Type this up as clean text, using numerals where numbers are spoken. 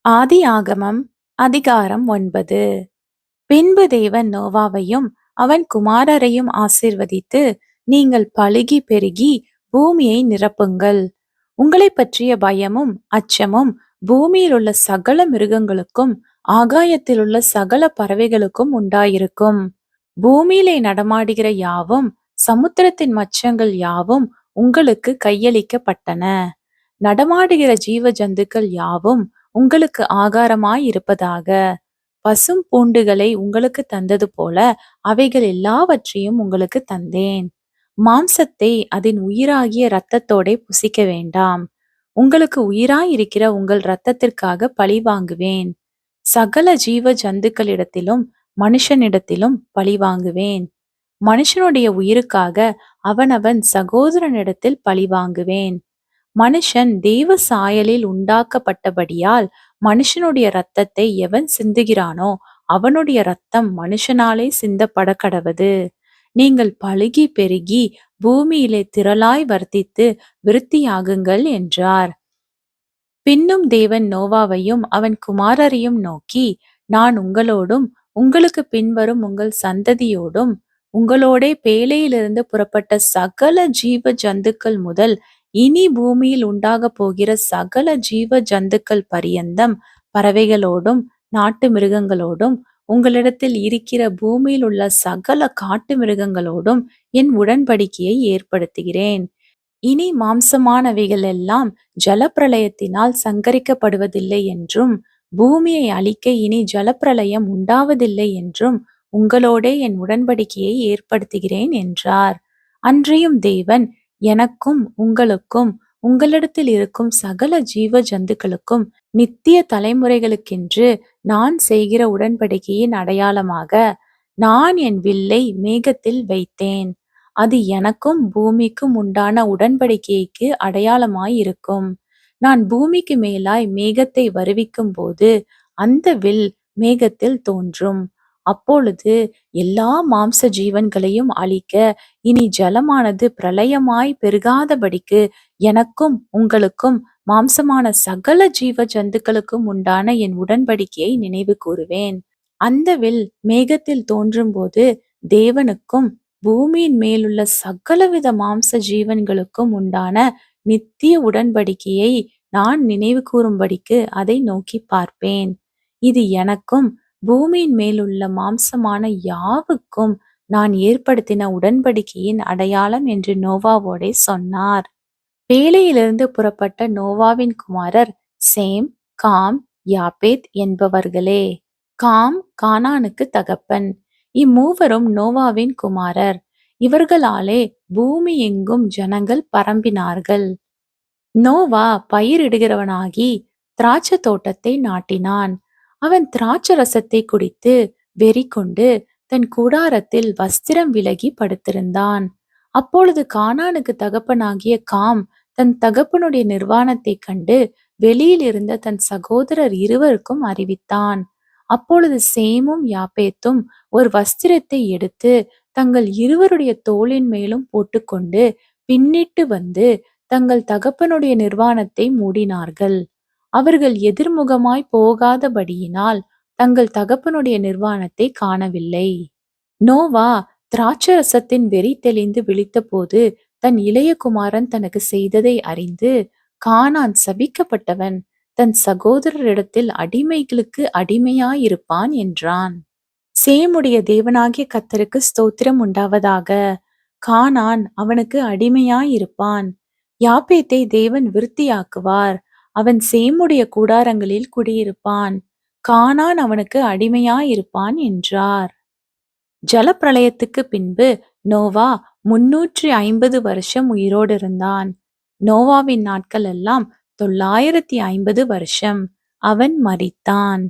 ஆதியாகமம் அதிகாரம் 9. பின்பு தேவன் நோவாவையும் அவன் குமாரரையும் ஆசீர்வதித்து, நீங்கள் பலுகி பெருகி பூமியை நிரப்புங்கள். உங்களைப் பற்றிய பயமும் அச்சமும் பூமியில் உள்ள சகல மிருகங்களுக்கும் ஆகாயத்திலுள்ள சகல பறவைகளுக்கும் உண்டாயிருக்கும். பூமியிலே நடமாடுகிற யாவும் சமுத்திரத்தின் மச்சங்கள் யாவும் உங்களுக்கு கையளிக்கப்பட்டன. நடமாடுகிற ஜீவ ஜந்துக்கள் யாவும் உங்களுக்கு ஆகாரமாய் இருப்பதாக. பசும் பூண்டுகளை உங்களுக்கு தந்தது போல அவைகள் எல்லாவற்றையும் உங்களுக்கு தந்தேன். மாம்சத்தை அதன் உயிராகிய இரத்தத்தோடே புசிக்க வேண்டாம். உங்களுக்கு உயிராயிருக்கிற உங்கள் இரத்தத்திற்காக பழி வாங்குவேன். சகல ஜீவ ஜந்துக்களிடத்திலும் மனுஷனிடத்திலும் பழி வாங்குவேன். மனுஷனுடைய உயிருக்காக அவனவன் சகோதரனிடத்தில் பழி வாங்குவேன். மனுஷன் தேவ சாயலில் உண்டாக்கப்பட்டபடியால் மனுஷனுடைய இரத்தத்தை எவன் சிந்துகிறானோ அவனுடைய இரத்தம் மனுஷனாலே சிந்தப்பட கடவது. நீங்கள் பலுகி பெருகி பூமியிலே திரளாய் வர்த்தித்து விருத்தியாகுங்கள் என்றார். பின்னும் தேவன் நோவாவையும் அவன் குமாரரையும் நோக்கி, நான் உங்களோடும் உங்களுக்கு பின்வரும் உங்கள் சந்ததியோடும் உங்களோடே பேழையிலிருந்து புறப்பட்ட சகல ஜீவ ஜந்துக்கள் முதல் இனி பூமியில் உண்டாகப் போகிற சகல ஜீவ ஜந்துக்கள் பரியந்தம் பறவைகளோடும் நாட்டு மிருகங்களோடும் உங்களிடத்தில் இருக்கிற பூமியில் உள்ள சகல காட்டு மிருகங்களோடும் என் உடன்படிக்கையை ஏற்படுத்துகிறேன். இனி மாம்சமானவைகள் எல்லாம் ஜலப்பிரளயத்தினால் சங்கரிக்கப்படுவதில்லை என்றும் பூமியை அழிக்க இனி ஜலப்பிரளயம் உண்டாவதில்லை என்றும் உங்களோடே என் உடன்படிக்கையை ஏற்படுத்துகிறேன் என்றார். அன்றியும் தேவன் எனக்கும் உங்களுக்கும் உங்களிடத்தில் இருக்கும் சகல ஜீவ ஜந்துக்களுக்கும் நித்திய தலைமுறைகளுக்கென்று நான் செய்கிற உடன்படிக்கையின் அடையாளமாக நான் என் வில்லை மேகத்தில் வைத்தேன். அது எனக்கும் பூமிக்கும் உண்டான உடன்படிக்கைக்கு அடையாளமாயிருக்கும். நான் பூமிக்கு மேலாய் மேகத்தை வருவிக்கும் போது அந்த வில் மேகத்தில் தோன்றும். அப்பொழுது எல்லா மாம்ச ஜீவன்களையும் அழிக்க இனி ஜலமானது பிரளயமாய் பெருகாதபடிக்கு எனக்கும் உங்களுக்கும் மாம்சமான சகல ஜீவ ஜந்துக்களுக்கும் உண்டான என் உடன்படிக்கையை நினைவு கூறுவேன். அந்த வில் மேகத்தில் தோன்றும் போது தேவனுக்கும் பூமியின் மேலுள்ள சகலவித மாம்ச ஜீவன்களுக்கும் உண்டான நித்திய உடன்படிக்கையை நான் நினைவு கூறும்படிக்கு அதை நோக்கி பார்ப்பேன். இது எனக்கும் பூமியின் மேலுள்ள மாம்சமான யாவுக்கும் நான் ஏற்படுத்தின உடன்படிக்கையின் அடையாளம் என்று நோவாவோடே சொன்னார். பேழையிலிருந்து புறப்பட்ட நோவாவின் குமாரர் சேம், காம், யாப்பேத் என்பவர்களே. காம் கானானுக்கு தகப்பன். இம்மூவரும் நோவாவின் குமாரர். இவர்களாலே பூமி எங்கும் ஜனங்கள் பரம்பினார்கள். நோவா பயிரிடுகிறவனாகி திராட்சை தோட்டத்தை நாட்டினான். அவன் திராட்சை ரசத்தை குடித்து வெறி கொண்டு தன் கூடாரத்தில் வஸ்திரம் விலகி படுத்திருந்தான். அப்பொழுது கானானுக்கு தகப்பனாகிய காம் தன் தகப்பனுடைய நிர்வாணத்தை கண்டு வெளியில் இருந்த தன் சகோதரர் இருவருக்கும் அறிவித்தான். அப்பொழுது சேமும் யாப்பேத்தும் ஒரு வஸ்திரத்தை எடுத்து தங்கள் இருவருடைய தோளின் மேலும் போட்டுக்கொண்டு பின்னிட்டு வந்து தங்கள் தகப்பனுடைய நிர்வாணத்தை மூடினார்கள். அவர்கள் எதிர்முகமாய் போகாதபடியினால் தங்கள் தகப்பனுடைய நிர்வாணத்தை காணவில்லை. நோவா திராட்சரசத்தின் வெறி தெளிந்து விழித்தபோது தன் இளைய குமாரன் தனக்கு செய்ததை அறிந்து, கானான் சபிக்கப்பட்டவன், தன் சகோதரரிடத்தில் அடிமைகளுக்கு அடிமையாயிருப்பான் என்றான். சேமுடைய தேவனாகிய கர்த்தருக்கு ஸ்தோத்திரம் உண்டாவதாக. கானான் அவனுக்கு அடிமையாயிருப்பான். யாப்பேத்தை தேவன் விருத்தியாக்குவார். அவன் சேமுடைய கூடாரங்களில் குடியிருப்பான். கானான் அவனுக்கு அடிமையாயிருப்பான் என்றார். ஜலப்பிரளயத்துக்கு பின்பு நோவா 350 வருஷம் உயிரோடு இருந்தான். நோவாவின் நாட்கள் எல்லாம் 950 வருஷம். அவன் மரித்தான்.